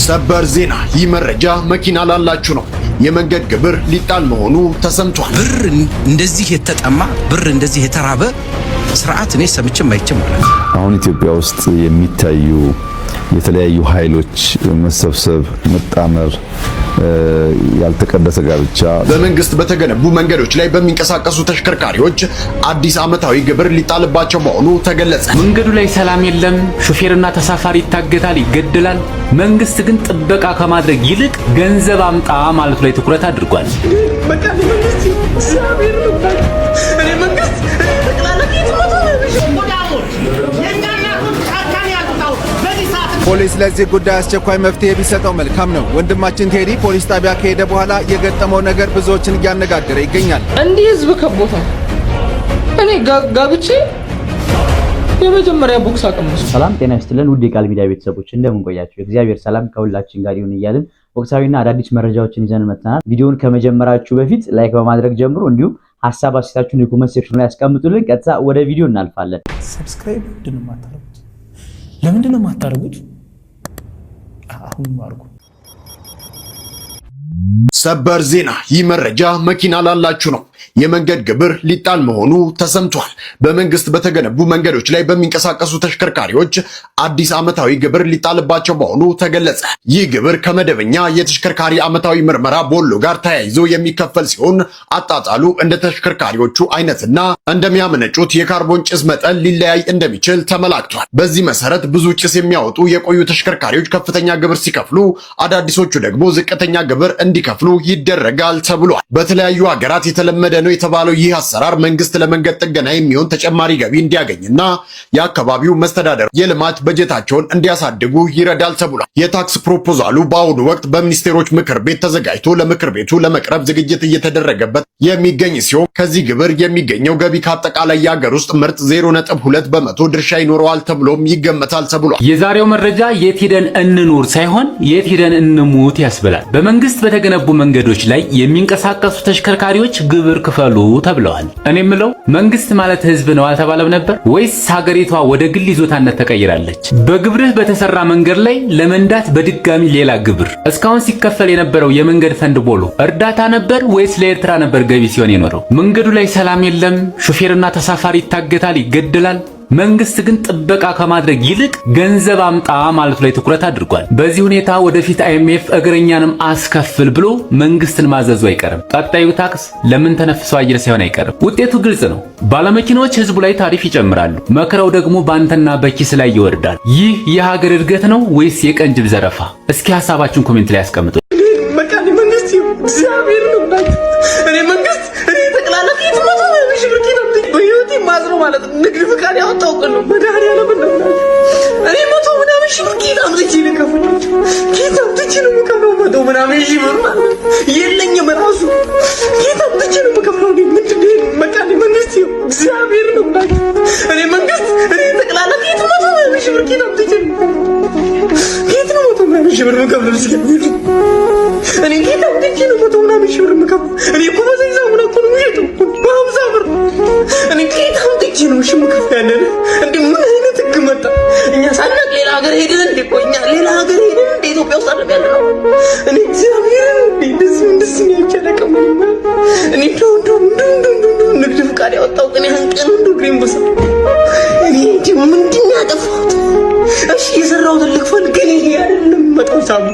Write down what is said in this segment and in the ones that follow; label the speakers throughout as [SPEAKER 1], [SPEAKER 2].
[SPEAKER 1] ሰበር ዜና! ይህ መረጃ መኪና ላላችሁ ነው። የመንገድ ግብር ሊጣል መሆኑ ተሰምቷል።
[SPEAKER 2] ብር እንደዚህ የተጠማ ብር እንደዚህ የተራበ ስርዓት እኔ ሰምቼም አይቼም ማለት ነው።
[SPEAKER 3] አሁን ኢትዮጵያ ውስጥ የሚታዩ የተለያዩ ኃይሎች መሰብሰብ፣ መጣመር፣ ያልተቀደሰ ጋብቻ
[SPEAKER 1] በመንግስት በተገነቡ መንገዶች ላይ በሚንቀሳቀሱ ተሽከርካሪዎች አዲስ ዓመታዊ ግብር ሊጣልባቸው መሆኑ ተገለጸ።
[SPEAKER 4] መንገዱ ላይ ሰላም የለም፣ ሹፌርና ተሳፋሪ ይታገታል፣ ይገደላል። መንግስት ግን ጥበቃ ከማድረግ ይልቅ ገንዘብ አምጣ ማለቱ ላይ ትኩረት አድርጓል።
[SPEAKER 5] ፖሊስ ለዚህ ጉዳይ አስቸኳይ መፍትሄ ቢሰጠው መልካም ነው። ወንድማችን ቴዲ ፖሊስ ጣቢያ ከሄደ በኋላ የገጠመው ነገር ብዙዎችን እያነጋገረ ይገኛል።
[SPEAKER 6] እንዲህ ህዝብ ከቦታ እኔ ጋብቼ የመጀመሪያ ቦክስ አቀመሱ።
[SPEAKER 7] ሰላም ጤና ይስጥልን ውድ የቃል ሚዲያ ቤተሰቦች እንደምን ቆያችሁ? እግዚአብሔር ሰላም ከሁላችን ጋር ይሁን እያልን ወቅታዊና አዳዲስ መረጃዎችን ይዘን መጥተናል። ቪዲዮውን ከመጀመራችሁ በፊት ላይክ በማድረግ ጀምሩ። እንዲሁም ሐሳብ አስተያየታችሁን የኮሜንት ሴክሽን ላይ ያስቀምጡልን። ቀጥታ ወደ ቪዲዮ እናልፋለን።
[SPEAKER 8] ሰብስክራይብ ለምንድን ነው የማታደርጉት? አሁን ማርኩ።
[SPEAKER 1] ሰበር ዜና! ይህ መረጃ መኪና ላላችሁ ነው። የመንገድ ግብር ሊጣል መሆኑ ተሰምቷል። በመንግስት በተገነቡ መንገዶች ላይ በሚንቀሳቀሱ ተሽከርካሪዎች አዲስ ዓመታዊ ግብር ሊጣልባቸው መሆኑ ተገለጸ። ይህ ግብር ከመደበኛ የተሽከርካሪ ዓመታዊ ምርመራ ቦሎ ጋር ተያይዞ የሚከፈል ሲሆን አጣጣሉ እንደ ተሽከርካሪዎቹ አይነትና እንደሚያመነጩት የካርቦን ጭስ መጠን ሊለያይ እንደሚችል ተመላክቷል። በዚህ መሰረት ብዙ ጭስ የሚያወጡ የቆዩ ተሽከርካሪዎች ከፍተኛ ግብር ሲከፍሉ፣ አዳዲሶቹ ደግሞ ዝቅተኛ ግብር እንዲከፍሉ ይደረጋል ተብሏል። በተለያዩ ሀገራት የተለመደ ነው የተባለው ይህ አሰራር መንግስት ለመንገድ ጥገና የሚሆን ተጨማሪ ገቢ እንዲያገኝና የአካባቢው መስተዳደር የልማት በጀታቸውን እንዲያሳድጉ ይረዳል ተብሏል። የታክስ ፕሮፖዛሉ በአሁኑ ወቅት በሚኒስቴሮች ምክር ቤት ተዘጋጅቶ ለምክር ቤቱ ለመቅረብ ዝግጅት እየተደረገበት የሚገኝ ሲሆን ከዚህ ግብር የሚገኘው ገቢ ከአጠቃላይ የሀገር ውስጥ ምርት 0.2 በመቶ ድርሻ ይኖረዋል ተብሎም ይገመታል ተብሏል።
[SPEAKER 4] የዛሬው መረጃ የት ሄደን እንኑር ሳይሆን የት ሄደን እንሙት ያስብላል። በመንግስት በተገነቡ መንገዶች ላይ የሚንቀሳቀሱ ተሽከርካሪዎች ግብር ክፈሉ ተብለዋል። እኔ የምለው መንግስት ማለት ህዝብ ነው አልተባለም ነበር ወይስ ሀገሪቷ ወደ ግል ይዞታነት ተቀይራለች? በግብርህ በተሰራ መንገድ ላይ ለመንዳት በድጋሚ ሌላ ግብር። እስካሁን ሲከፈል የነበረው የመንገድ ፈንድ ቦሎ እርዳታ ነበር ወይስ ለኤርትራ ነበር ገቢ ሲሆን የኖረው? መንገዱ ላይ ሰላም የለም፣ ሹፌርና ተሳፋሪ ይታገታል፣ ይገደላል። መንግስት ግን ጥበቃ ከማድረግ ይልቅ ገንዘብ አምጣ ማለቱ ላይ ትኩረት አድርጓል። በዚህ ሁኔታ ወደፊት አይኤምኤፍ እግረኛንም አስከፍል ብሎ መንግስትን ማዘዙ አይቀርም። ቀጣዩ ታክስ ለምን ተነፍሰው አየር ሳይሆን አይቀርም። ውጤቱ ግልጽ ነው። ባለመኪናዎች ህዝቡ ላይ ታሪፍ ይጨምራሉ፣ መከራው ደግሞ ባንተና በኪስ ላይ ይወርዳል። ይህ የሀገር እድገት ነው ወይስ የቀንጅብ ዘረፋ? እስኪ ሐሳባችሁን ኮሜንት ላይ ያስቀምጡ።
[SPEAKER 6] መንግስት እግዚአብሔር ነው እኔ መንግስት እኔ ተቀላላ ፊት ነው ማዝሮ ማለት ንግድ ፍቃድ ያወጣው ቀን ነው። መድኃኒዓለም ነው እኔ መቶ ምናምን ሺህ ብር ጌታ አምጥቼ ነው ከፍላችሁ ጌታ አምጥቼ ነው የምከፍለው። መቶ ምናምን ሺህ ብር ማለት የለኝም ራሱ ጌታ አምጥቼ ነው የምከፍለው። ምንድን ነው በቃ መንግስት እግዚአብሔር ነው እኔ መንግስት እኔ ጠቅላላ ጌታ መቶ ምናምን ሺህ ብር ጌታ አምጥቼ ነው ጌታ ነው መቶ ምናምን ሺህ ብር የምከፍለው። እኔ ጌታ አምጥቼ ነው መቶ ምናምን ሺህ ብር የምከፍለው። እኔ እኮ በዛ ምን እኮ ነው የሄደው በ50 ብር እኔ ጌታ አምጥቼ ነው ሽሙ ከፍያለሁ። እንዴ ምን አይነት ህግ መጣ? እኛ ሳናቅ ሌላ ሀገር ሄደን እንዴ ቆኛ ሌላ ሀገር ሄደን እንዴ ኢትዮጵያ ውስጥ አለ ያለው እኔ እግዚአብሔር እንደዚህ ነው ያጨለቀም እኔ ንግድ ፍቃድ ያወጣው ቀን ያንቀን ግሪን በሳ እኔ እንጂ ምንድን ያጠፋሁት? እሺ የሰራሁት ልክፈል ግን ይሄ አይደለም መጣው ሳሙ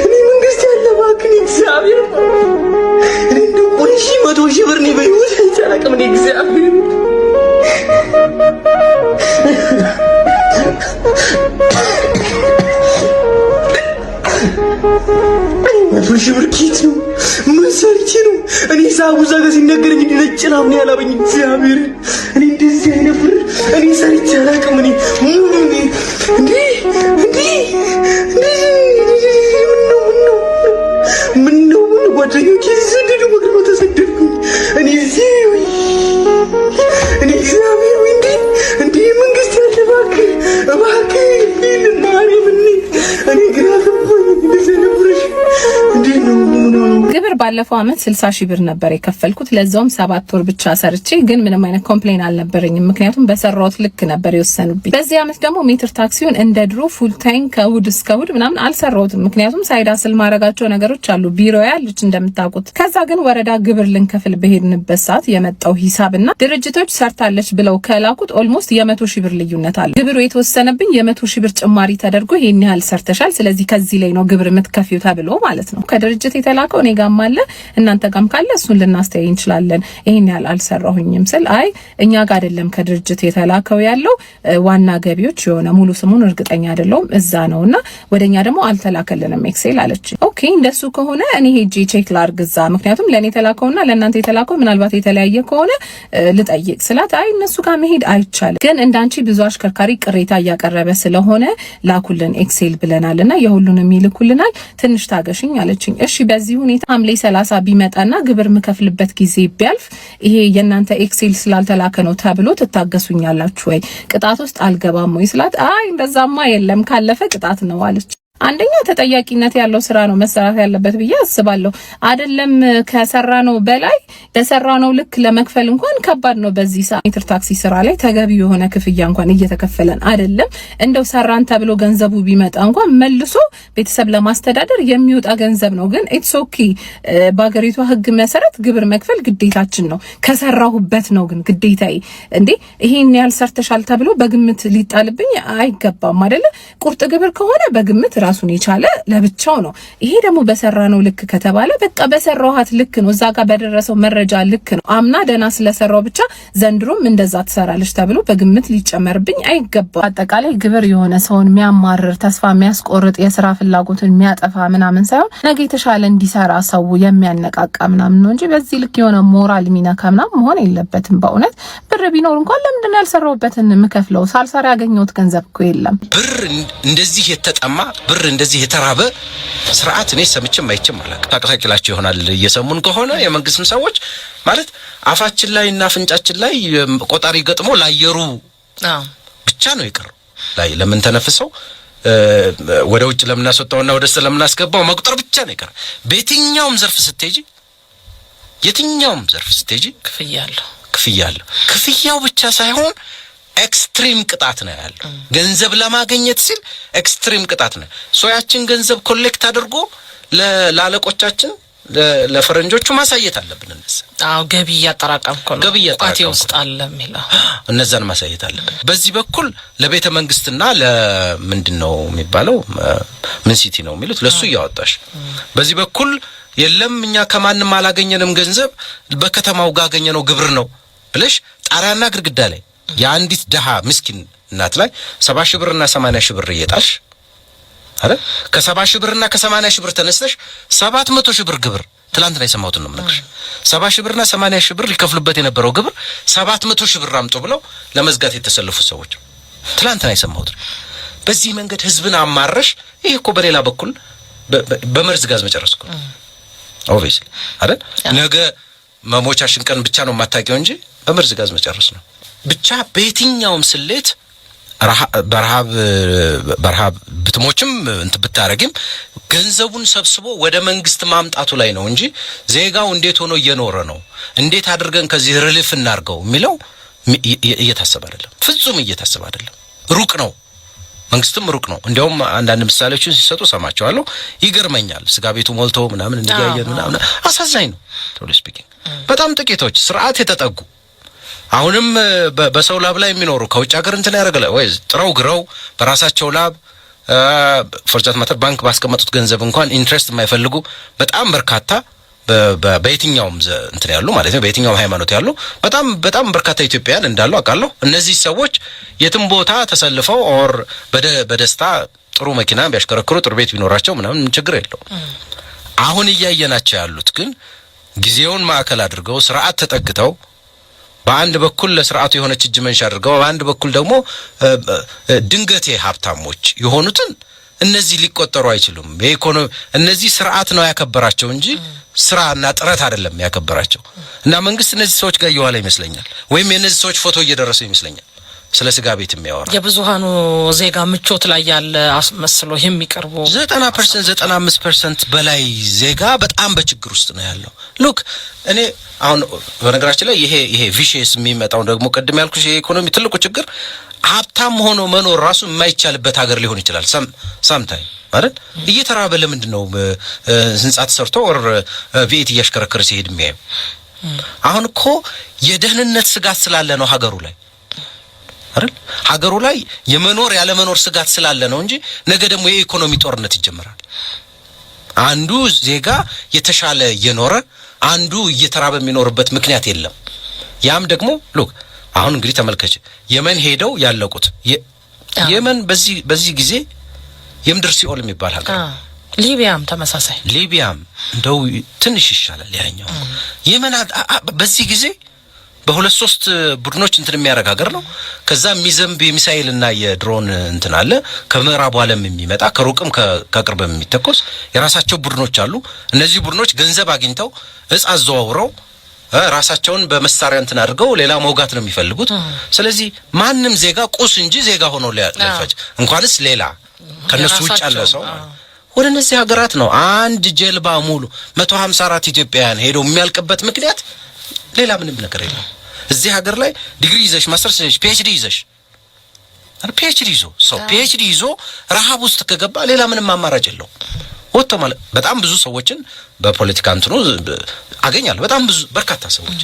[SPEAKER 6] እኔ መንግስት ያለ ባክን እግዚአብሔር እንደው ቁልሽ 100 ሺህ ብር ነው በይውል አይቻላቅም እኔ እግዚአብሔር 100 ሺህ ብር ኪት ነው ምን ሰርቼ ነው እኔ ሳቡዛ ጋር ሲነገረኝ ለጭና ምን ያላበኝ እግዚአብሔር እኔ እንደዚህ አይነት ብር እኔ ሰርቼ አላቅም እኔ እንዴ ጓደኞቼ ሲሰደዱ ወግሮ ተሰደድኩኝ እኔ እዚህ እኔ እግዚአብሔር እንዴ መንግስት ያለ እባክህ ማርያም እኔ ግራ ገባኝ። እንደዚህ ነበርሽ እንዴ ነው
[SPEAKER 9] ባለፈው አመት 60,000 ብር ነበር የከፈልኩት ለዛውም 7 ወር ብቻ ሰርቼ ግን ምንም አይነት ኮምፕሌን አልነበረኝም ምክንያቱም በሰራውት ልክ ነበር የወሰኑብኝ። በዚህ አመት ደግሞ ሜትር ታክሲውን እንደ ድሮ ፉል ታይም ከእሑድ እስከ እሑድ ምናምን አልሰራውትም ምክንያቱም ሳይዳስል ማረጋቸው ነገሮች አሉ ቢሮ ያለች እንደምታውቁት። ከዛ ግን ወረዳ ግብር ልንከፍል በሄድንበት ሰዓት የመጣው ሂሳብና ድርጅቶች ሰርታለች ብለው ከላኩት ኦልሞስት የ100,000 ብር ልዩነት አለ። ግብሩ የተወሰነብኝ የ100,000 ብር ጭማሪ ተደርጎ ይሄን ያህል ሰርተሻል ስለዚህ ከዚህ ላይ ነው ግብር የምትከፊው ተብሎ ማለት ነው። ከድርጅት የተላከው እኔ ጋርም አለ እናንተ ጋርም ካለ እሱን ልናስተያይ እንችላለን። ይሄን ያህል አልሰራሁኝም ስል አይ እኛ ጋር አይደለም ከድርጅት የተላከው ያለው ዋና ገቢዎች የሆነ ሙሉ ስሙን እርግጠኛ አይደለሁም እዛ ነውና ወደኛ ደግሞ አልተላከልንም ኤክሴል አለች። ኦኬ እንደሱ ከሆነ እኔ ሄጄ ቼክ ላድርግ እዛ ምክንያቱም ለኔ የተላከውና ለእናንተ የተላከው ምናልባት የተለያየ ከሆነ ልጠይቅ ስላት አይ እነሱ ጋር መሄድ አይቻልም ግን እንዳንቺ ብዙ አሽከርካሪ ቅሬታ እያቀረበ ስለሆነ ላኩልን ኤክሴል ብለናልና የሁሉንም ይልኩልናል ትንሽ ታገሽኝ አለችኝ። እሺ በዚህ ሁኔታ ሐምሌ 30 ቢመጣና ግብር ምከፍልበት ጊዜ ቢያልፍ ይሄ የናንተ ኤክሴል ስላልተላከ ነው ተብሎ ትታገሱኛላችሁ ወይ ቅጣት ውስጥ አልገባም ወይ ስላት አይ እንደዛማ የለም ካለፈ ቅጣት ነው አለች። አንደኛ ተጠያቂነት ያለው ስራ ነው መሰራት ያለበት ብዬ አስባለሁ። አይደለም ከሰራ ነው በላይ ለሰራ ነው ልክ ለመክፈል እንኳን ከባድ ነው። በዚህ ሰዓት ሜትር ታክሲ ስራ ላይ ተገቢ የሆነ ክፍያ እንኳን እየተከፈለን አይደለም። እንደው ሰራን ተብሎ ገንዘቡ ቢመጣ እንኳን መልሶ ቤተሰብ ለማስተዳደር የሚወጣ ገንዘብ ነው። ግን ኢትስ ኦኬ በአገሪቷ ህግ መሰረት ግብር መክፈል ግዴታችን ነው። ከሰራሁበት ነው ግን ግዴታዬ እንዴ ይሄን ያህል ሰርተሻል ተብሎ በግምት ሊጣልብኝ አይገባም አይደለ? ቁርጥ ግብር ከሆነ በግምት ራሱን የቻለ ለብቻው ነው። ይሄ ደግሞ በሰራነው ልክ ከተባለ በቃ በሰራውሃት ልክ ነው እዛ ጋር በደረሰው መረጃ ልክ ነው። አምና ደና ስለሰራው ብቻ ዘንድሮም እንደዛ ትሰራለች ተብሎ በግምት ሊጨመርብኝ አይገባም። አጠቃላይ ግብር የሆነ ሰውን የሚያማርር ተስፋ የሚያስቆርጥ የስራ ፍላጎትን የሚያጠፋ ምናምን ሳይሆን ነገ የተሻለ እንዲሰራ ሰው የሚያነቃቃ ምናምን ነው እንጂ በዚህ ልክ የሆነ ሞራል ሚነካ ምናምን መሆን የለበትም። በእውነት ብር ቢኖር እንኳን ለምንድን ነው ያልሰራውበትን የምከፍለው? ሳልሰራ ያገኘሁት ገንዘብ እኮ የለም።
[SPEAKER 2] ብር እንደዚህ የተጠማ ብር እንደዚህ የተራበ ስርዓት እኔ ሰምቼም አይቼም አላውቅም። ታቀሳቅላችሁ ይሆናል እየሰሙን ከሆነ የመንግስትም ሰዎች ማለት አፋችን ላይ እና አፍንጫችን ላይ ቆጣሪ ገጥሞ ላየሩ ብቻ ነው የቀረው። ላይ ለምን ተነፍሰው ወደ ውጭ ለምን አስወጣውና ወደ ሰላም እናስገባው መቁጠር ብቻ ነው የቀረው። በየትኛውም ዘርፍ ስትሄጂ የትኛውም ዘርፍ ስትሄጂ ክፍያለሁ። ክፍያው ብቻ ሳይሆን ኤክስትሪም ቅጣት ነው ያለው። ገንዘብ ለማግኘት ሲል ኤክስትሪም ቅጣት ነው። ሶያችን ገንዘብ ኮሌክት አድርጎ ለአለቆቻችን ለፈረንጆቹ ማሳየት አለብን።
[SPEAKER 10] ገቢ እያጠራቀምኩ ነው ቋቴ ውስጥ አለ የሚለው
[SPEAKER 2] እነዛን ማሳየት አለብን። በዚህ በኩል ለቤተ መንግስትና ለምንድነው የሚባለው ምን ሲቲ ነው የሚሉት ለሱ እያወጣሽ በዚህ በኩል የለም እኛ ከማንም አላገኘንም ገንዘብ በከተማው ጋር ያገኘነው ግብር ነው ብለሽ ጣሪያና ግድግዳ ላይ የአንዲት ደሃ ምስኪን እናት ላይ 70,000 ብርና 80,000 ብር እየጣልሽ አይደል? ከ70,000 ብርና ከ80,000 ብር ተነስተሽ 700,000 ብር ግብር ትላንት ላይ ሰማሁትን ነው የምነግርሽ። 70,000 ብርና 80,000 ብር ሊከፍሉበት የነበረው ግብር 700,000 ብር አምጡ ብለው ለመዝጋት የተሰለፉ ሰዎች ትላንት ላይ ሰማሁት። በዚህ መንገድ ህዝብን አማረሽ። ይሄ እኮ በሌላ በኩል በመርዝ ጋዝ መጨረስ እኮ ኦብቪስሊ አይደል? ነገ መሞቻሽን ቀን ብቻ ነው የማታውቂው እንጂ በመርዝ ጋዝ መጨረስ ነው። ብቻ በየትኛውም ስሌት በረሃብ ብትሞችም እንትን ብታረግም ገንዘቡን ሰብስቦ ወደ መንግስት ማምጣቱ ላይ ነው እንጂ ዜጋው እንዴት ሆኖ እየኖረ ነው እንዴት አድርገን ከዚህ ሪሊፍ እናርገው የሚለው እየታሰበ አይደለም። ፍጹም እየታሰበ አይደለም። ሩቅ ነው። መንግስትም ሩቅ ነው። እንዲያውም አንዳንድ ምሳሌዎችን ሲሰጡ ሰማቸዋለሁ። ይገርመኛል። ስጋ ቤቱ ሞልቶ ምናምን እንዲያየን ምናምን አሳዛኝ ነው። ቶሎ ስፒኪንግ በጣም ጥቂቶች ስርዓት የተጠጉ አሁንም በሰው ላብ ላይ የሚኖሩ ከውጭ ሀገር እንትን ያደርጋል ወይ ጥረው ግረው በራሳቸው ላብ ፎርዛት ማተር ባንክ ባስቀመጡት ገንዘብ እንኳን ኢንትረስት የማይፈልጉ በጣም በርካታ በየትኛውም እንትን ያሉ ማለት ነው በየትኛውም ሃይማኖት ያሉ በጣም በርካታ ኢትዮጵያውያን እንዳሉ አውቃለሁ። እነዚህ ሰዎች የትም ቦታ ተሰልፈው ኦር በደስታ ጥሩ መኪና ቢያሽከረክሩ ጥሩ ቤት ቢኖራቸው ምናምን ችግር የለውም። አሁን እያየናቸው ያሉት ግን ጊዜውን ማዕከል አድርገው ስርዓት ተጠግተው በአንድ በኩል ለስርዓቱ የሆነች እጅ መንሻ አድርገው በአንድ በኩል ደግሞ ድንገቴ ሀብታሞች የሆኑትን እነዚህ ሊቆጠሩ አይችሉም። በኢኮኖሚ እነዚህ ስርዓት ነው ያከበራቸው እንጂ ስራና ጥረት አይደለም ያከበራቸው። እና መንግስት እነዚህ ሰዎች ጋር እየዋለ ይመስለኛል ወይም የነዚህ ሰዎች ፎቶ እየደረሰው ይመስለኛል። ስለ ስጋ ቤት የሚያወራ
[SPEAKER 10] የብዙሃኑ ዜጋ ምቾት ላይ ያለ አስመስሎ የሚቀርቡ
[SPEAKER 2] 90% 95% በላይ ዜጋ በጣም በችግር ውስጥ ነው ያለው። ሉክ እኔ አሁን በነገራችን ላይ ይሄ ቪሽየስ የሚመጣው ደግሞ ቅድም ያልኩሽ የኢኮኖሚ ትልቁ ችግር ሀብታም ሆኖ መኖር ራሱ የማይቻልበት ሀገር ሊሆን ይችላል። ሳምታይም ማለት እየተራበ ለምንድነው ህንጻ ተሰርቶ ወር ቪኤት እያሽከረከረ ሲሄድ የሚያየው? አሁን እኮ የደህንነት ስጋት ስላለ ነው ሀገሩ ላይ አይደል? ሀገሩ ላይ የመኖር ያለ መኖር ስጋት ስላለ ነው እንጂ ነገ ደግሞ የኢኮኖሚ ጦርነት ይጀምራል። አንዱ ዜጋ የተሻለ እየኖረ አንዱ እየተራበ የሚኖርበት ምክንያት የለም። ያም ደግሞ ሉክ አሁን እንግዲህ ተመልከች፣ የመን ሄደው ያለቁት የመን በዚህ ጊዜ የምድር ሲኦል የሚባል ሀገር፣
[SPEAKER 10] ሊቢያም ተመሳሳይ፣
[SPEAKER 2] ሊቢያም እንደው ትንሽ ይሻላል ያኛው። የመን በዚህ ጊዜ በሁለት ሶስት ቡድኖች እንትን የሚያረጋገር ነው። ከዛ የሚዘንብ የሚሳኤልና የድሮን እንትን አለ፣ ከምዕራቡ ዓለም የሚመጣ ከሩቅም ከቅርብም የሚተኮስ የራሳቸው ቡድኖች አሉ። እነዚህ ቡድኖች ገንዘብ አግኝተው እጽ አዘዋውረው ራሳቸውን በመሳሪያ እንትን አድርገው ሌላ መውጋት ነው የሚፈልጉት። ስለዚህ ማንም ዜጋ ቁስ እንጂ ዜጋ ሆኖ ሊያልፋጭ እንኳንስ ሌላ ከነሱ ውጭ ያለ ሰው ወደ እነዚህ ሀገራት ነው አንድ ጀልባ ሙሉ 154 ኢትዮጵያውያን ሄደው የሚያልቅበት ምክንያት ሌላ ምንም ነገር የለም። እዚህ ሀገር ላይ ዲግሪ ይዘሽ ማስተርስ ይዘሽ ፒኤችዲ ይዘሽ ፒኤችዲ ይዞ ረሃብ ውስጥ ከገባ ሌላ ምንም አማራጭ የለው። ወጥቶ ማለት በጣም ብዙ ሰዎችን በፖለቲካ እንትኑ አገኛለሁ። በጣም ብዙ በርካታ ሰዎች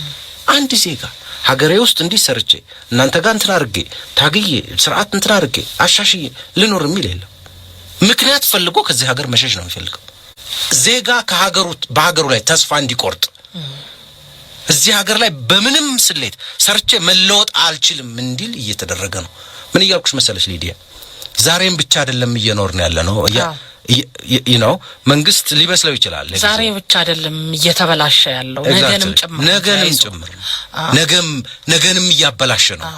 [SPEAKER 2] አንድ ዜጋ ሀገሬ ውስጥ እንዲሰርቼ እናንተ ጋር እንትን አድርጌ ታግዬ ስርዓት እንትን አድርጌ አሻሽዬ ልኖር የሚል የለም። ምክንያት ፈልጎ ከዚህ ሀገር መሸሽ ነው የሚፈልገው። ዜጋ በሀገሩ ላይ ተስፋ እንዲቆርጥ እዚህ ሀገር ላይ በምንም ስሌት ሰርቼ መለወጥ አልችልም እንዲል እየተደረገ ነው። ምን እያልኩሽ መሰለሽ ሊዲያ፣ ዛሬም ብቻ አይደለም እየኖርን ያለ ነው። ነው መንግስት ሊመስለው ይችላል።
[SPEAKER 10] ዛሬ ብቻ አይደለም እየተበላሸ ያለው ነገንም ጭምር ነገንም እያበላሸ ነው።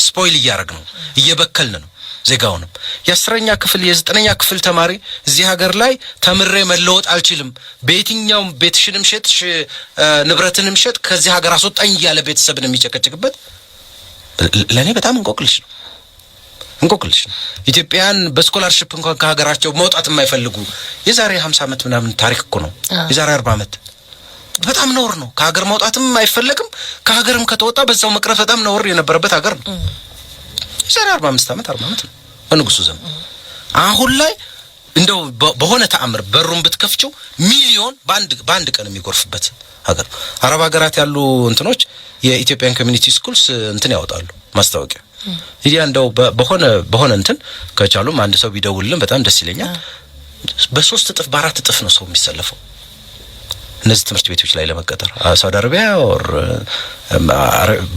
[SPEAKER 10] ስፖይል እያደረግ ነው፣ እየበከልን ነው ዜጋውንም። የ10ኛ ክፍል የ9ኛ ክፍል ተማሪ እዚህ ሀገር ላይ ተምሬ መለወጥ አልችልም፣ በየትኛውም ቤትሽንም ሸጥሽ ንብረትንም ሸጥ ከዚህ ሀገር አስወጣኝ እያለ ቤተሰብን የሚጨቀጭቅበት ለኔ በጣም እንቆቅልሽ ነው። ኢትዮጵያን በስኮላርሺፕ እንኳን ከሀገራቸው መውጣት የማይፈልጉ የዛሬ 50 ዓመት ምናምን ታሪክ እኮ ነው። የዛሬ 40 ዓመት በጣም ነውር ነው። ከሀገር መውጣትም አይፈልግም፣ ከሀገርም ከተወጣ በዛው መቅረት በጣም ነውር የነበረበት ሀገር ነው። የዛሬ 45 ዓመት 40 ዓመት ነው በንጉሱ ዘመን። አሁን ላይ እንደው በሆነ ተአምር በሩን ብትከፍቸው ሚሊዮን በአንድ ቀን የሚጎርፍበት ሀገር። አረብ ሀገራት ያሉ እንትኖች የኢትዮጵያን ኮሚኒቲ ስኩልስ እንትን ያወጣሉ ማስታወቂያ። ይሄ እንደው በሆነ እንትን ከቻሉም አንድ ሰው ቢደውልልን በጣም ደስ ይለኛል። በ3 እጥፍ በ4 እጥፍ ነው ሰው የሚሰለፈው እነዚህ ትምህርት ቤቶች ላይ ለመቀጠር ሳውዲ አረቢያ ወር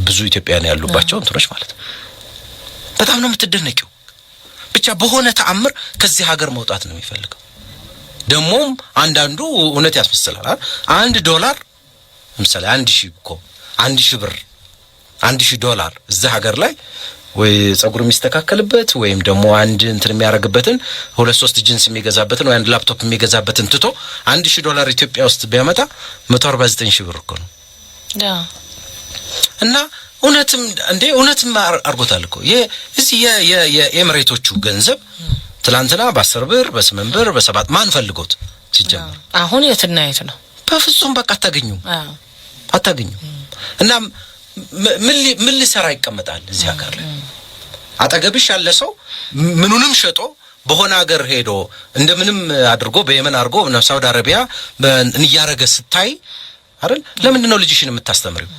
[SPEAKER 10] ብዙ ኢትዮጵያውያን ያሉባቸው እንትኖች ማለት ነው። በጣም ነው የምትደነቂው። ብቻ በሆነ ተአምር ከዚህ ሀገር መውጣት ነው የሚፈልገው። ደሞም አንዳንዱ እውነት ያስመስላል። $1 ለምሳሌ 1000 ብር $1000 እዚህ ሀገር ላይ ወይ ጸጉር የሚስተካከልበት ወይም ደግሞ አንድ እንትን የሚያረግበትን 2-3 ጂንስ የሚገዛበትን ወይ አንድ ላፕቶፕ የሚገዛበትን ትቶ $1000 ኢትዮጵያ ውስጥ ቢያመጣ 149,000 ብር እኮ ነው። እና እውነትም አርጎታል እኮ እዚህ የኤምሬቶቹ ገንዘብ ትላንትና በ10 ብር በ8 ብር በ7 ማን ፈልጎት ሲጀምር አሁን የትና የት ነው?
[SPEAKER 2] በፍጹም በቃ አታገኙ። እና ምን ሊሰራ ይቀመጣል እዚህ ሀገር ላይ? አጠገብሽ ያለ ሰው ምኑንም ሸጦ በሆነ ሀገር ሄዶ እንደምንም አድርጎ በየመን አድርጎ ሳውዲ አረቢያ እንያረገ ስታይ አይደል? ለምንድን ነው ልጅሽን የምታስተምሪው?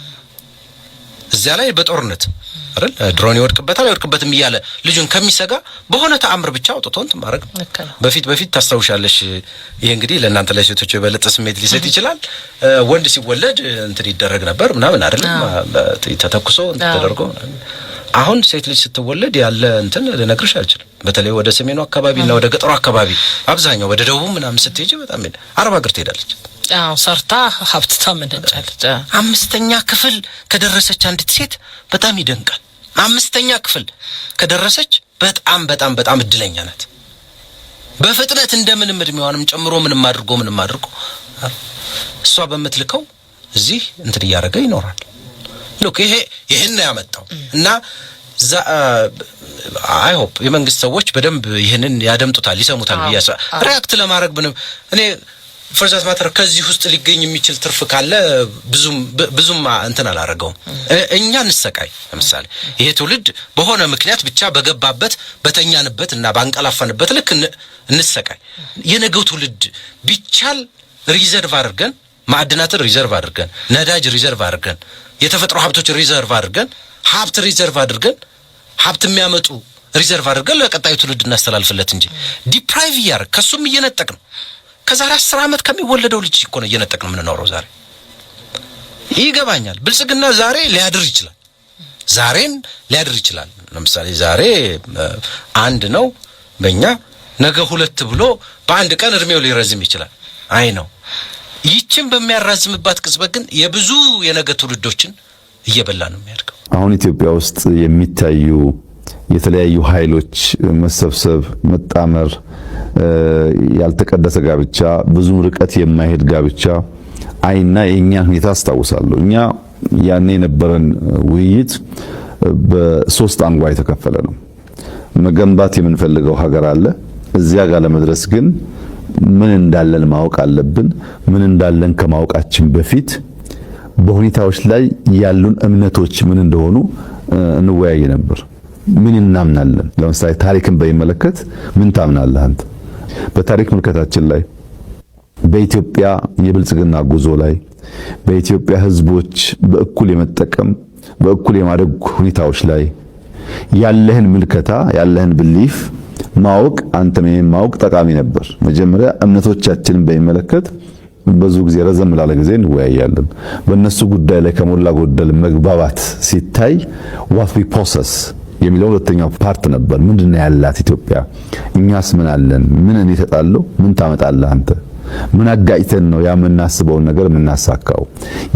[SPEAKER 2] እዚያ ላይ በጦርነት አይደል ድሮን ይወድቅበትም እያለ ልጁን ከሚሰጋ በሆነ ተአምር ብቻ አውጥቶን ማድረግ ነው። በፊት ታስታውሻለሽ? ይሄ እንግዲህ ለእናንተ ለሴቶች የበለጠ ስሜት ሊሰጥ ይችላል። ወንድ ሲወለድ እንትን ይደረግ ነበር ምናምን አይደለም፣ ተተኩሶ ተደርጎ። አሁን ሴት ልጅ ስትወለድ ያለ እንትን ልነግርሽ አልችልም። በተለይ ወደ ሰሜኑ አካባቢና ወደ ገጠሩ አካባቢ አብዛኛው ወደ ደቡብ ምናምን ስትሄጂ በጣም አረብ ሀገር ትሄዳለች።
[SPEAKER 10] ሰርታ ሀብት ታመነጫለች።
[SPEAKER 2] 5ኛ ክፍል ከደረሰች አንዲት ሴት በጣም ይደንቃል። 5ኛ ክፍል ከደረሰች በጣም እድለኛ ናት። በፍጥነት እንደምንም እድሜዋንም ጨምሮ ምንም አድርጎ እሷ በመትልከው እዚህ እንትን እያደረገ ይኖራል። ሉክ ይሄን ያመጣው እና አይ ሆፕ የመንግስት ሰዎች በደንብ ይሄንን ያደምጡታል ይሰሙታል ብያሳ ሪአክት ለማድረግ ምንም እኔ ፈርዛት ማተር ከዚህ ውስጥ ሊገኝ የሚችል ትርፍ ካለ ብዙም እንትን አላረገው እኛ እንሰቃይ ለምሳሌ ይሄ ትውልድ በሆነ ምክንያት ብቻ በገባበት በተኛንበት እና ባንቀላፋንበት ልክ እንሰቃይ የነገው ትውልድ ቢቻል ሪዘርቭ አድርገን ማዕድናትን ሪዘርቭ አድርገን ነዳጅ ሪዘርቭ አድርገን የተፈጥሮ ሀብቶች ሪዘርቭ አድርገን ሀብት ሪዘርቭ አድርገን ሀብት የሚያመጡ ሪዘርቭ አድርገን ለቀጣዩ ትውልድ እናስተላልፍለት እንጂ ዲፕራይቭ ያር ከሱም እየነጠቅ ነው ከዛሬ 10 ዓመት ከሚወለደው ልጅ እኮ ነው እየነጠቅ ነው የምንኖረው ዛሬ ይገባኛል ብልጽግና ዛሬ ሊያድር ይችላል ዛሬን ሊያድር ይችላል ለምሳሌ ዛሬ አንድ ነው በእኛ ነገ ሁለት ብሎ በአንድ ቀን እድሜው ሊረዝም ይችላል አይ ነው ይችን በሚያራዝምባት ቅጽበት ግን የብዙ የነገ ትውልዶችን እየበላ ነው የሚያድገው
[SPEAKER 3] አሁን ኢትዮጵያ ውስጥ የሚታዩ የተለያዩ ኃይሎች መሰብሰብ መጣመር ያልተቀደሰ ጋብቻ ብዙ ርቀት የማይሄድ ጋብቻ አይና የኛ ሁኔታ አስተዋውሳለሁ እኛ ያኔ የነበረን ውይይት በሶስት አንጓ የተከፈለ ነው መገንባት የምንፈልገው ሀገር አለ እዚያ ጋር ለመድረስ ግን ምን እንዳለን ማወቅ አለብን ምን እንዳለን ከማወቃችን በፊት በሁኔታዎች ላይ ያሉን እምነቶች ምን እንደሆኑ እንወያይ ነበር ምን እናምናለን ለምሳሌ ታሪክን በሚመለከት ምን ታምናለህ አንተ በታሪክ ምልከታችን ላይ በኢትዮጵያ የብልጽግና ጉዞ ላይ በኢትዮጵያ ህዝቦች በእኩል የመጠቀም በእኩል የማደግ ሁኔታዎች ላይ ያለህን ምልከታ ያለህን ብሊፍ ማወቅ አንተም ማወቅ ጠቃሚ ነበር መጀመሪያ እምነቶቻችንን በሚመለከት ብዙ ጊዜ ረዘም ላለ ጊዜ እንወያያለን በእነሱ ጉዳይ ላይ ከሞላ ጎደል መግባባት ሲታይ what we possess የሚለው ሁለተኛው ፓርት ነበር ምንድነው ያላት ኢትዮጵያ እኛስ ምን አለን ምን እኔ ተጣለው ምን ታመጣለህ አንተ ምን አጋጭተን ነው ያመናስበው ነገር ምናሳካው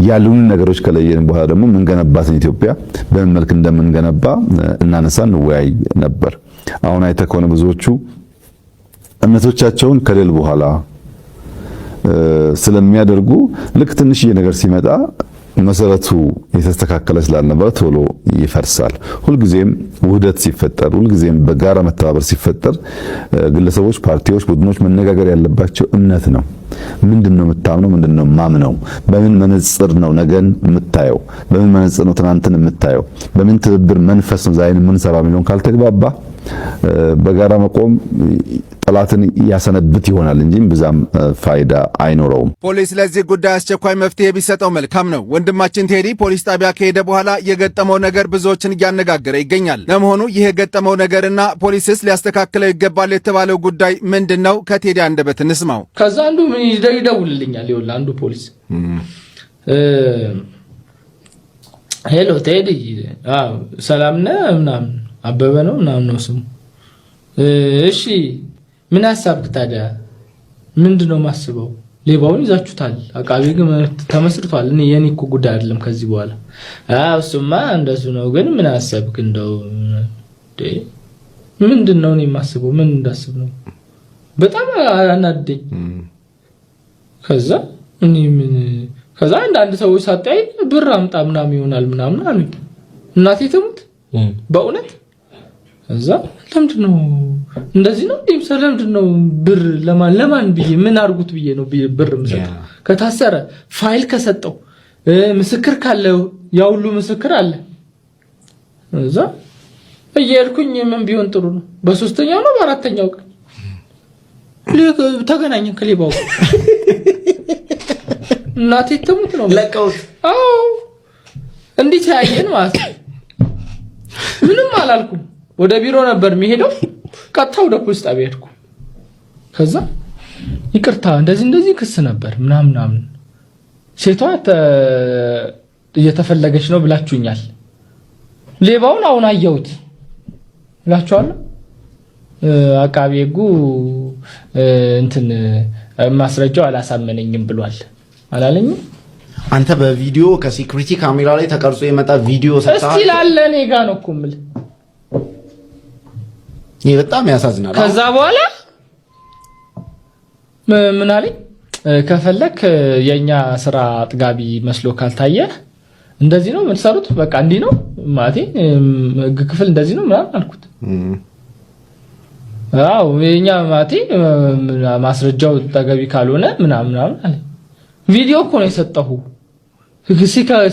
[SPEAKER 3] ያሉን ነገሮች ከለየን በኋላ ደግሞ ምን ገነባትን ኢትዮጵያ በምን መልክ እንደምንገነባ እናነሳ እንወያይ ነበር አሁን አይተከሆነ ብዙዎቹ እምነቶቻቸውን ከሌል በኋላ ስለሚያደርጉ ልክ ትንሽዬ ነገር ሲመጣ መሰረቱ የተስተካከለ ስላልነበረ ቶሎ ይፈርሳል ሁልጊዜም ውህደት ሲፈጠር ሁልጊዜም በጋራ መተባበር ሲፈጠር ግለሰቦች ፓርቲዎች ቡድኖች መነጋገር ያለባቸው እምነት ነው ምንድነው የምታምነው ምንድነው ማምነው በምን መነጽር ነው ነገን የምታየው በምን መነጽር ነው ትናንትን የምታየው በምን ትብብር መንፈስ ነው ዛሬን ምን ሰራ ሚሊዮን ካልተግባባ በጋራ መቆም ጠላትን ያሰነብት ይሆናል እንጂ ብዛም ፋይዳ አይኖረውም
[SPEAKER 5] ፖሊስ ለዚህ ጉዳይ አስቸኳይ መፍትሄ ቢሰጠው መልካም ነው ወንድማችን ቴዲ ፖሊስ ጣቢያ ከሄደ በኋላ የገጠመው ነገር ብዙዎችን እያነጋገረ ይገኛል ለመሆኑ ይሄ የገጠመው ነገርና ፖሊስስ ሊያስተካክለው ይገባል የተባለው ጉዳይ ምንድነው ከቴዲ አንደበት እንስማው
[SPEAKER 6] ከዛ አንዱ ምን ይደውልልኛል ይኸውልህ አንዱ ፖሊስ ሄሎ ቴዲ ሰላም ነህ ምናምን አበበ ነው ምናምን ነው ስሙ እሺ ምን ሐሳብክ ታዲያ ምንድነው ማስበው ሌባውን ይዛችሁታል አቃቤ ግን ተመስርቷል እኔ የኔ እኮ ጉዳይ አይደለም ከዚህ በኋላ እሱማ እንደሱ ነው ግን ምን ሐሳብክ እንደው ምንድነው እኔ ማስበው ምን እንዳስብ ነው በጣም አናደኝ ከዛ እኔ ምን ከዛ አንድ ሰዎች ሳጣይ ብር አምጣ ምናምን ይሆናል ምናምን አሉኝ እናቴ ትሙት በእውነት እዛ ለምንድነው እንደዚህ ነው ዲም ለምንድነው ብር ለማን ብዬ ምን አርጉት ብዬ ነው ብር መስጠት ከታሰረ ፋይል ከሰጠው ምስክር ካለው ያው ሁሉ ምስክር አለ እዛ እየልኩኝ ምን ቢሆን ጥሩ ነው በሶስተኛው ነው በአራተኛው ቀን ተገናኘን ከሌባው እናቴ ትሙት ነው ለቀውት አዎ እንዴት ያየን ማለት ምንም አላልኩም ወደ ቢሮ ነበር የሚሄደው ቀጥታ ወደ ፖሊስ ጣቢያ ሄድኩ ከዛ ይቅርታ እንደዚህ ክስ ነበር ምናምን ሴቷ እየተፈለገች ነው ብላችሁኛል ሌባውን አሁን አየሁት ብላችኋለሁ አቃቤ ሕጉ እንትን ማስረጃው አላሳመነኝም ብሏል አላለኝም
[SPEAKER 11] አንተ በቪዲዮ ከሴኩሪቲ ካሜራ ላይ ተቀርጾ የመጣ ቪዲዮ ሰጣ
[SPEAKER 6] እስቲ ላለ እኔ ጋር ነው ኩምል
[SPEAKER 11] ይሄ በጣም ያሳዝናል
[SPEAKER 6] ከዛ በኋላ ምን አለኝ ከፈለክ የኛ ስራ አጥጋቢ መስሎ ካልታየ
[SPEAKER 8] እንደዚህ ነው የምትሰሩት በቃ እንዲህ ነው ማለቴ ህግ ክፍል እንደዚህ ነው ምናምን አልኩት። አዎ የኛ ማለቴ ማስረጃው ተገቢ ካልሆነ ምናምን አለ። ቪዲዮ እኮ ነው የሰጠሁ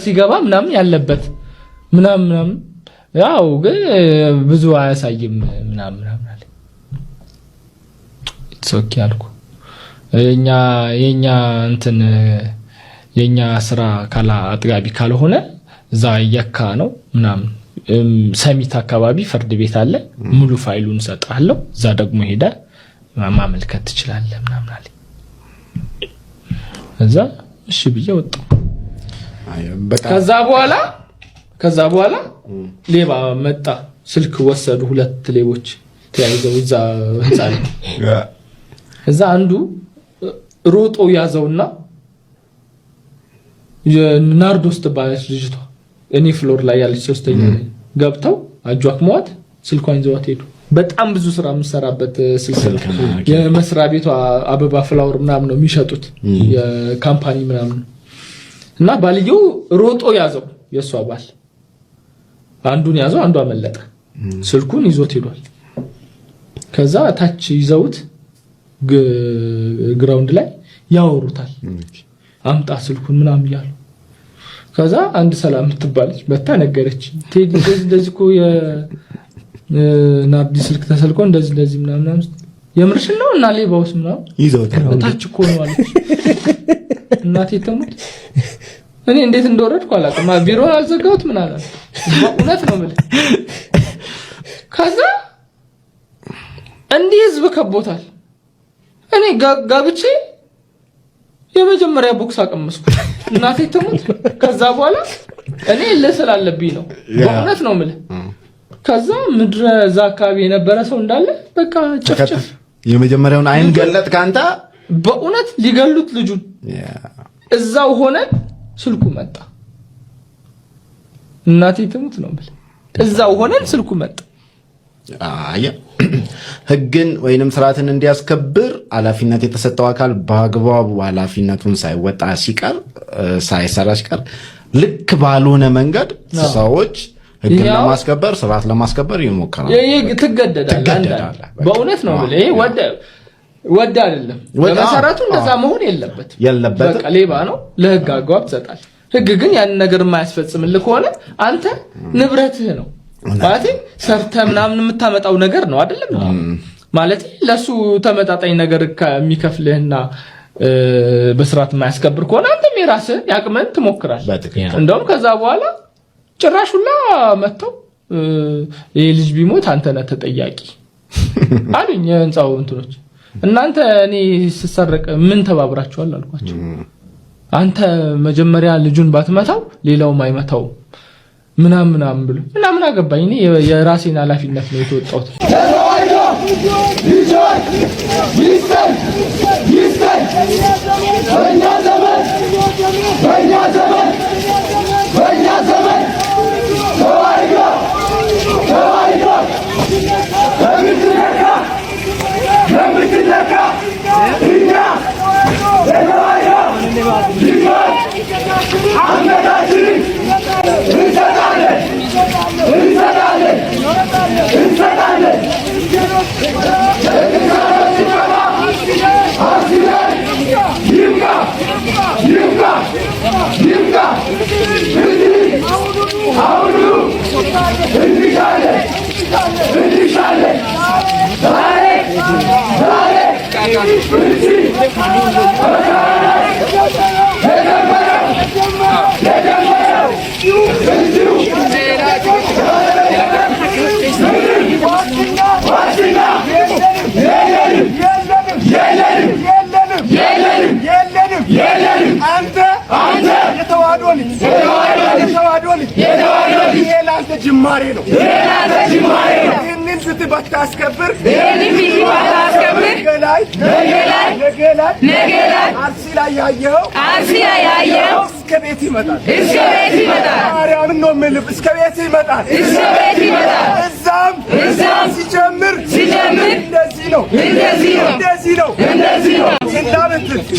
[SPEAKER 8] ሲገባ ምናምን ያለበት ምናምን ያው ግን ብዙ አያሳይም ምናምን አለ። ኦኬ አልኩ። የኛ ስራ ካላ አጥጋቢ ካልሆነ እዛ የካ ነው ምናምን ሰሚት አካባቢ ፍርድ ቤት አለ ሙሉ ፋይሉን ሰጣለሁ እዛ ደግሞ ሄደ ማመልከት ትችላለህ ምናምን አለ። እዛ እሺ ብዬ ወጣሁ። ከዛ በኋላ ሌባ መጣ። ስልክ ወሰዱ 2 ሌቦች ተያይዘው እዛ ህንጻ ላይ እዛ አንዱ ሮጦ ያዘውና የናርዶስ ተባለች ልጅቷ እኔ ፍሎር ላይ ያለች ሶስተኛ ገብተው አጇክሟት ስልኳን ይዘዋት ሄዱ። በጣም ብዙ ስራ የምሰራበት ስልክ የመስሪያ ቤቷ አበባ ፍላወር ምናምን ነው የሚሸጡት የካምፓኒ ምናምን እና ባልየው ሮጦ ያዘው የሷ ባል አንዱን ያዘው አንዱ አመለጠ። ስልኩን ይዞት ሄዷል። ከዛ ታች ይዘውት ግራውንድ ላይ ያወሩታል። አምጣ ስልኩን ምናምን ይያሉ። ከዛ አንድ ሰላም ትባለች መታ ነገረች። ቴዲ እንደዚህ እኮ የናርዲ ስልክ ተሰልኮ እንደዚህ ምናምን የምርሽ ነው እና ሌባውስ ምናምን ይዘውት ታች እኮ ነው አለች። እናቴ ተሙት እኔ እንዴት እንደወረድኩ አላውቅም። ቢሮውን አልዘጋሁት ምን አላለ። እውነት ነው ማለት ከዛ እንዲህ ህዝብ ከቦታል። እኔ ጋብቼ የመጀመሪያ ቦክስ አቀመስኩ። እናቴ ተሙት። ከዛ በኋላ እኔ ለሰላለብኝ ነው በእውነት ነው ማለት ከዛ ምድረ ዛ አካባቢ የነበረ ሰው እንዳለ በቃ ጭፍጭፍ የመጀመሪያውን አይን ገለጥ ካንተ በእውነት ሊገሉት ልጁን እዛው ሆነ። ስልኩ መጣ። እናቴ ተሙት ነው ማለት እዛው ሆነን ስልኩ መጣ። ህግን ወይንም ስርዓትን እንዲያስከብር ኃላፊነት የተሰጠው አካል በአግባቡ ኃላፊነቱን ሳይወጣ ሲቀር ሳይሰራ ሲቀር ልክ ባልሆነ መንገድ ሰዎች ህግን ለማስከበር ስርዓት ለማስከበር ይሞክራሉ። ትገደዳለህ። በእውነት ነው ማለት ይሄ ወደ አይደለም በመሰረቱ እንደዛ መሆን የለበትም። በቃ ሌባ ነው ለህግ አግባብ ትሰጣለህ። ህግ ግን ያን ነገር የማያስፈጽምልህ ከሆነ አንተ ንብረትህ ነው ማለት ሰርተ ምናምን የምታመጣው ነገር ነው አይደለም ማለት ለሱ ተመጣጣኝ ነገር ከሚከፍልህና በስርዓት የማያስከብር ከሆነ አንተም የራስህ ያቅመን ትሞክራለህ። እንደውም ከዛ በኋላ ጭራሹላ መተው ይሄ ልጅ ቢሞት አንተ ነህ ተጠያቂ አሉኝ የህንጻው እንትኖች። እናንተ እኔ ስሰረቅ ምን ተባብራችኋል አልኳቸው። አንተ መጀመሪያ ልጁን ባትመታው ሌላውም አይመታው ምናምን ብሎ ምናምን አገባኝ። እኔ የራሴን ኃላፊነት ነው የተወጣሁት።
[SPEAKER 6] ጅማሬ ነው ይህንን ፍትህ ባታስከብር ነገ ላይ አርሲ ላይ ያየኸው እስከ ቤት ይመጣል። ማርያምን ነው የምልህ እስከ ቤት ይመጣል። እዛም ሲጀምር እንደዚህ ነው።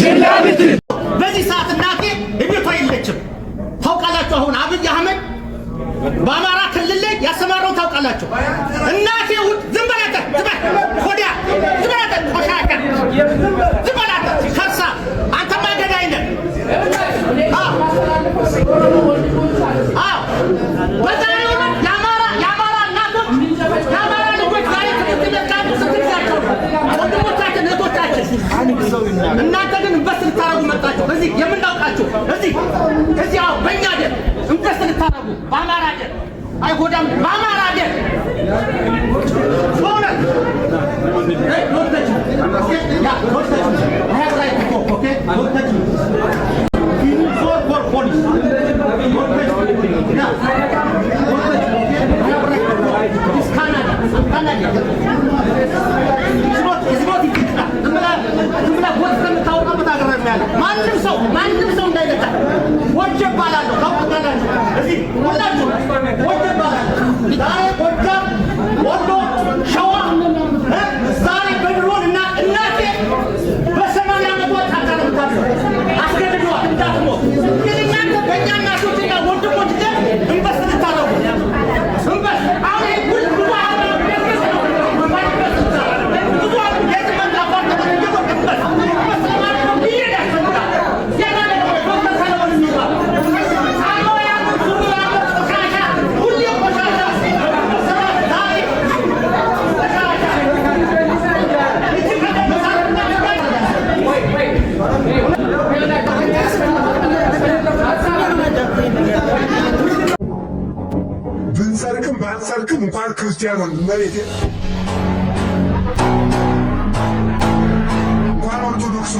[SPEAKER 6] ችላ ብትል በዚህ ሰዓት እናቴ እቤቷ የለችም። ታውቃላችሁ። አሁን አብይ አህመድ በአማራ ክልል ላይ ያሰማራው ታውቃላችሁ። እናቴ ዝም በላተ ኮዲያ ዝም በላተ ቆሻሻ ዝም በላተ ከርሳ አንተ ማገዳይ ነህ። በዛሬው የአማራ እናቶች የአማራ ልጆች ዛሬ ትምህርት ቤት ካሉ ስትይዛቸው ወንድሞቻችን እህቶቻችን እናንተ ግን እንበስ ልታረጉ መጣችሁ። እዚህ የምናውቃችሁ እዚህ አዎ በእኛ ደም እንበስ ልታረጉ በአማራ ደም አይጎዳም በአማራ ደም ሆነ ማንም ሰው እንዳይነካ ወጀ ባላለሁ ታውቃላችሁ። እዚህ ሁላችሁ ወጀ ባላለሁ ዛሬ ጎጃም፣ ወሎ፣ ሸዋ ዛሬ በድሮን እና እናቴ በ80 ዓመቷ ታቃለምታለሁ አስገድዷል እንዳትሞት። ግን እናንተ በእኛ እናቶችና ወንድሞች ደም እንበስ ልታረጉ እንበስ አሁን ብዙ
[SPEAKER 12] ብንሰርቅም ባንሰርቅም እንኳን ክርስቲያን መሬት እንኳን ኦርቶዶክስ